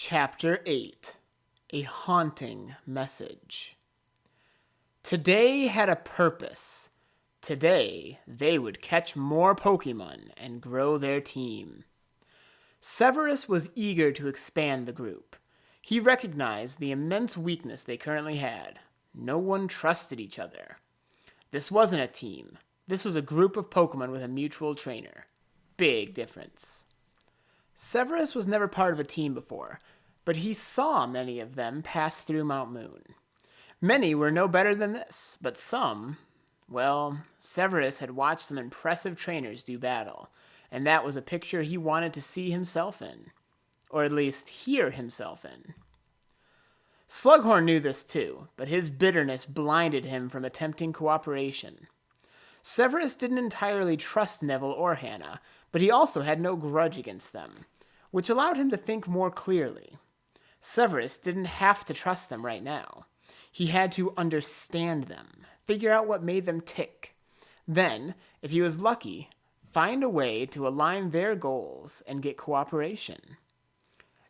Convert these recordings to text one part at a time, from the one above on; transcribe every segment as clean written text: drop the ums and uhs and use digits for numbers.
Chapter 8. A Haunting Message. Today had a purpose. Today, they would catch more Pokemon and grow their team. Severus was eager to expand the group. He recognized the immense weakness they currently had. No one trusted each other. This wasn't a team. This was a group of Pokemon with a mutual trainer. Big difference. Severus was never part of a team before, but he saw many of them pass through Mount Moon. Many were no better than this, but some, well, Severus had watched some impressive trainers do battle, and that was a picture he wanted to see himself in, or at least hear himself in. Slughorn knew this too, but his bitterness blinded him from attempting cooperation. Severus didn't entirely trust Neville or Hannah, but he also had no grudge against them, which allowed him to think more clearly. Severus didn't have to trust them right now. He had to understand them, figure out what made them tick. Then, if he was lucky, find a way to align their goals and get cooperation.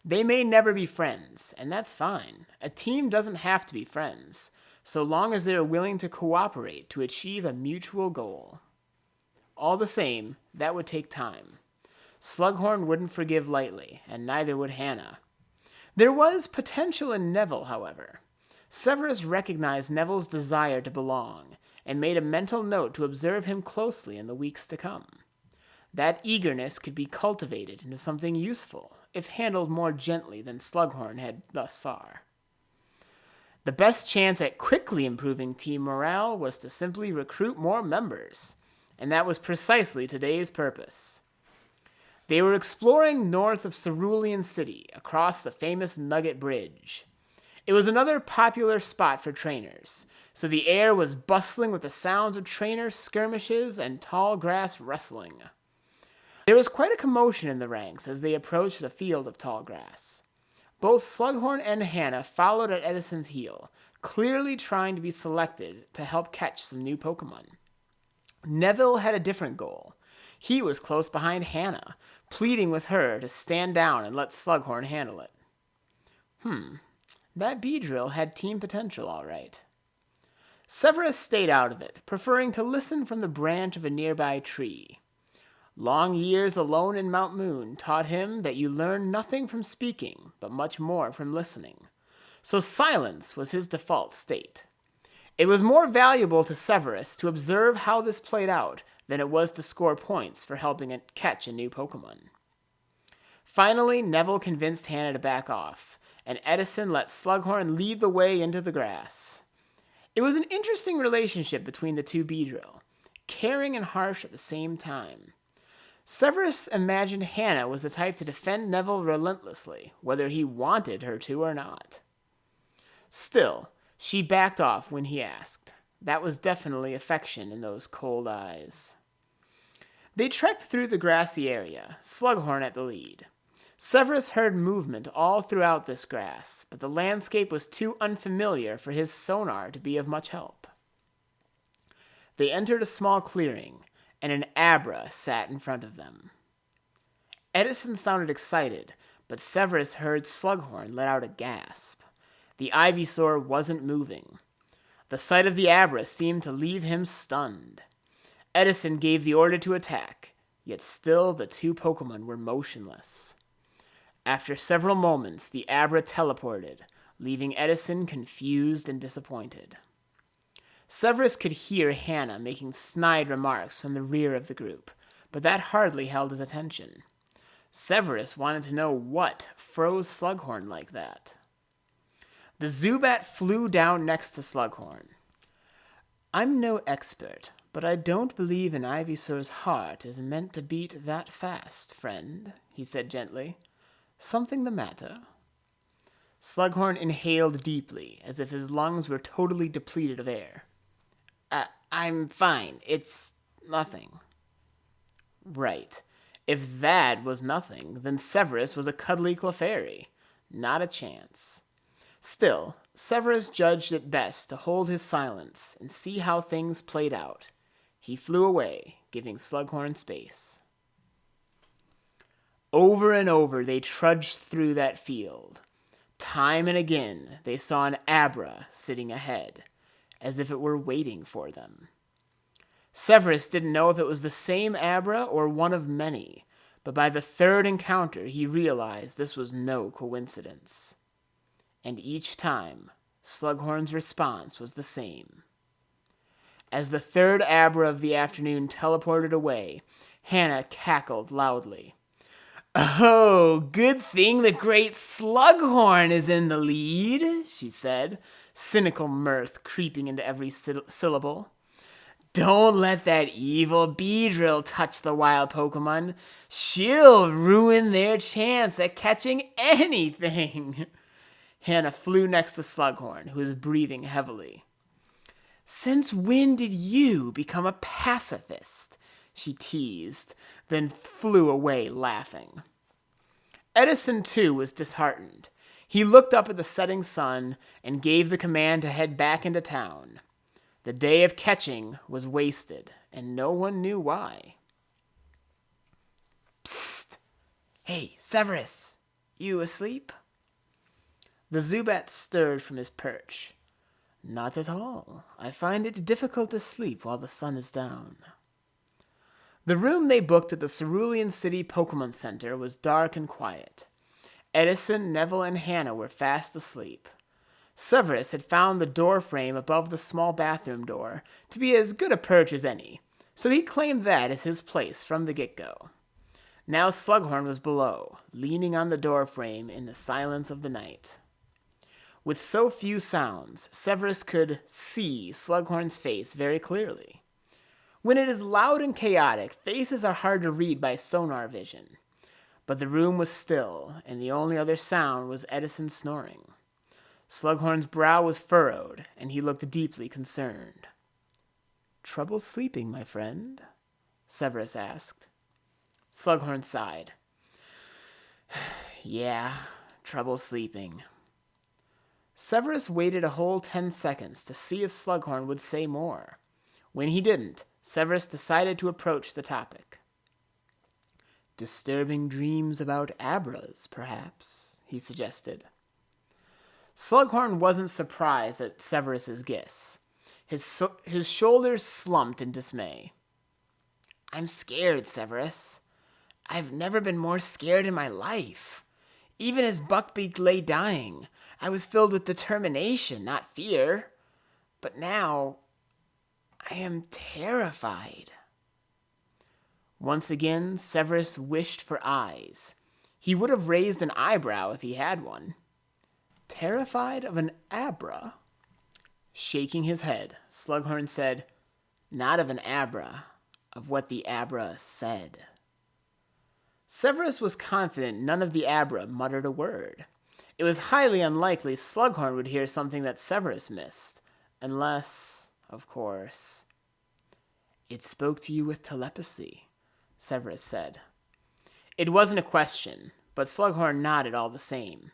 They may never be friends, and that's fine. A team doesn't have to be friends, so long as they are willing to cooperate to achieve a mutual goal. All the same, that would take time. Slughorn wouldn't forgive lightly, and neither would Hannah. There was potential in Neville, however. Severus recognized Neville's desire to belong, and made a mental note to observe him closely in the weeks to come. That eagerness could be cultivated into something useful, if handled more gently than Slughorn had thus far. The best chance at quickly improving team morale was to simply recruit more members, and that was precisely today's purpose. They were exploring north of Cerulean City, across the famous Nugget Bridge. It was another popular spot for trainers, so the air was bustling with the sounds of trainer skirmishes and tall grass wrestling. There was quite a commotion in the ranks as they approached the field of tall grass. Both Slughorn and Hannah followed at Edison's heel, clearly trying to be selected to help catch some new Pokemon. Neville had a different goal. He was close behind Hannah, pleading with her to stand down and let Slughorn handle it. That Beedrill had team potential, all right. Severus stayed out of it, preferring to listen from the branch of a nearby tree. Long years alone in Mount Moon taught him that you learn nothing from speaking, but much more from listening. So silence was his default state. It was more valuable to Severus to observe how this played out than it was to score points for helping it catch a new Pokemon. Finally, Neville convinced Hannah to back off, and Edison let Slughorn lead the way into the grass. It was an interesting relationship between the two Beedrill, caring and harsh at the same time. Severus imagined Hannah was the type to defend Neville relentlessly, whether he wanted her to or not. Still, she backed off when he asked. That was definitely affection in those cold eyes. They trekked through the grassy area, Slughorn at the lead. Severus heard movement all throughout this grass, but the landscape was too unfamiliar for his sonar to be of much help. They entered a small clearing, and an Abra sat in front of them. Edison sounded excited, but Severus heard Slughorn let out a gasp. The Ivysaur wasn't moving. The sight of the Abra seemed to leave him stunned. Edison gave the order to attack, yet still the two Pokemon were motionless. After several moments, the Abra teleported, leaving Edison confused and disappointed. Severus could hear Hannah making snide remarks from the rear of the group, but that hardly held his attention. Severus wanted to know what froze Slughorn like that. The Zubat flew down next to Slughorn. "I'm no expert, but I don't believe an Ivysaur's heart is meant to beat that fast, friend," he said gently. "Something the matter?" Slughorn inhaled deeply, as if his lungs were totally depleted of air. I'm fine. It's nothing." Right. If that was nothing, then Severus was a cuddly Clefairy. Not a chance. Still, Severus judged it best to hold his silence and see how things played out. He flew away, giving Slughorn space. Over and over they trudged through that field. Time and again they saw an Abra sitting ahead, as if it were waiting for them. Severus didn't know if it was the same Abra or one of many, but by the third encounter he realized this was no coincidence. And each time, Slughorn's response was the same. As the third Abra of the afternoon teleported away, Hannah cackled loudly. "Oh, good thing the great Slughorn is in the lead," she said, cynical mirth creeping into every syllable. "Don't let that evil Beedrill touch the wild Pokemon. She'll ruin their chance at catching anything." Hannah flew next to Slughorn, who was breathing heavily. "Since when did you become a pacifist?" she teased, then flew away laughing. Edison, too, was disheartened. He looked up at the setting sun and gave the command to head back into town. The day of catching was wasted, and no one knew why. "Psst! Hey, Severus, you asleep?" The Zubat stirred from his perch. "Not at all. I find it difficult to sleep while the sun is down." The room they booked at the Cerulean City Pokemon Center was dark and quiet. Edison, Neville, and Hannah were fast asleep. Severus had found the door frame above the small bathroom door to be as good a perch as any, so he claimed that as his place from the get-go. Now Slughorn was below, leaning on the door frame in the silence of the night. With so few sounds, Severus could see Slughorn's face very clearly. When it is loud and chaotic, faces are hard to read by sonar vision. But the room was still, and the only other sound was Edison snoring. Slughorn's brow was furrowed, and he looked deeply concerned. "Trouble sleeping, my friend?" Severus asked. Slughorn sighed. "Yeah, trouble sleeping." Severus waited a whole 10 seconds to see if Slughorn would say more. When he didn't, Severus decided to approach the topic. "Disturbing dreams about Abras, perhaps," he suggested. Slughorn wasn't surprised at Severus's guess. His shoulders slumped in dismay. "I'm scared, Severus. I've never been more scared in my life. Even as Buckbeak lay dying, I was filled with determination, not fear. But now, I am terrified." Once again, Severus wished for eyes. He would have raised an eyebrow if he had one. "Terrified of an Abra?" Shaking his head, Slughorn said, "Not of an Abra, of what the Abra said." Severus was confident none of the Abra muttered a word. It was highly unlikely Slughorn would hear something that Severus missed, unless, of course. "It spoke to you with telepathy," Severus said. It wasn't a question, but Slughorn nodded all the same.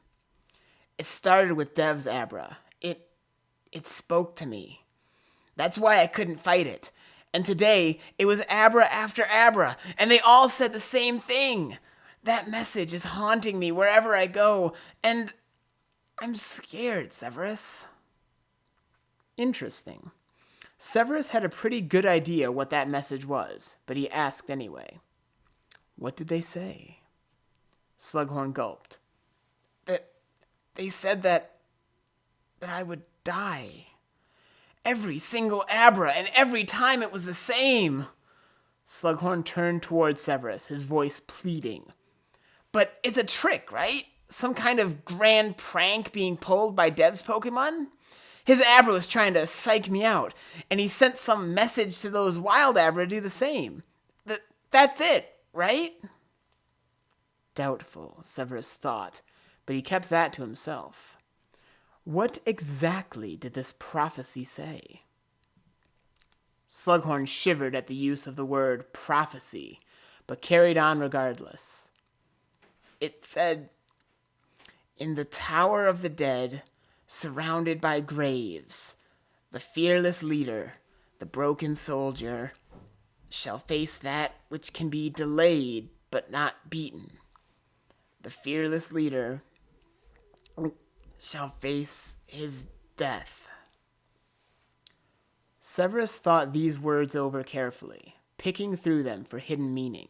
"It started with Dev's Abra. It spoke to me. That's why I couldn't fight it. And today, it was Abra after Abra, and they all said the same thing. That message is haunting me wherever I go, and I'm scared, Severus." Interesting. Severus had a pretty good idea what that message was, but he asked anyway. "What did they say?" Slughorn gulped. They said that I would die. Every single Abra, and every time it was the same." Slughorn turned toward Severus, his voice pleading. "But it's a trick, right? Some kind of grand prank being pulled by Dev's Pokemon? His Abra was trying to psych me out, and he sent some message to those wild Abra to do the same. That's it, right?" Doubtful, Severus thought, but he kept that to himself. What exactly did this prophecy say? Slughorn shivered at the use of the word prophecy, but carried on regardless. "It said, 'In the Tower of the Dead, surrounded by graves, the fearless leader, the broken soldier, shall face that which can be delayed but not beaten. the fearless leader shall face his death. Severus thought these words over carefully, picking through them for hidden meaning.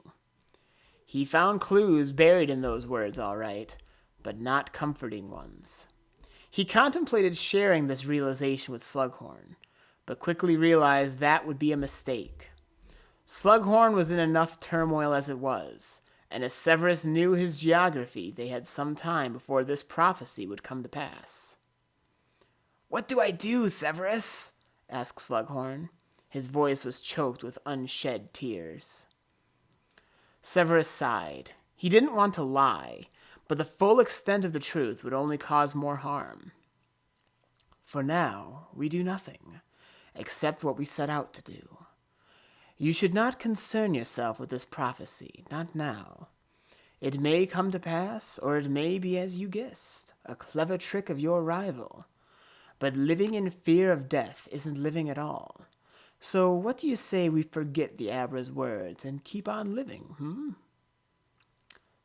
He found clues buried in those words, all right, but not comforting ones. He contemplated sharing this realization with Slughorn, but quickly realized that would be a mistake. Slughorn was in enough turmoil as it was, and as Severus knew his geography, they had some time before this prophecy would come to pass. "What do I do, Severus?" asked Slughorn. His voice was choked with unshed tears. Severus sighed. He didn't want to lie, but the full extent of the truth would only cause more harm. "For now, we do nothing, except what we set out to do. You should not concern yourself with this prophecy, not now. It may come to pass, or it may be as you guessed, a clever trick of your rival. But living in fear of death isn't living at all. So what do you say we forget the Abra's words and keep on living,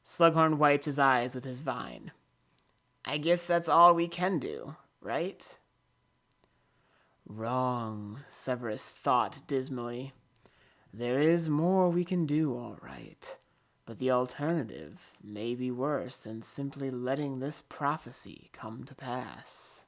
Slughorn wiped his eyes with his vine. "I guess that's all we can do, right?" "Wrong," Severus thought dismally. "There is more we can do, all right. But the alternative may be worse than simply letting this prophecy come to pass."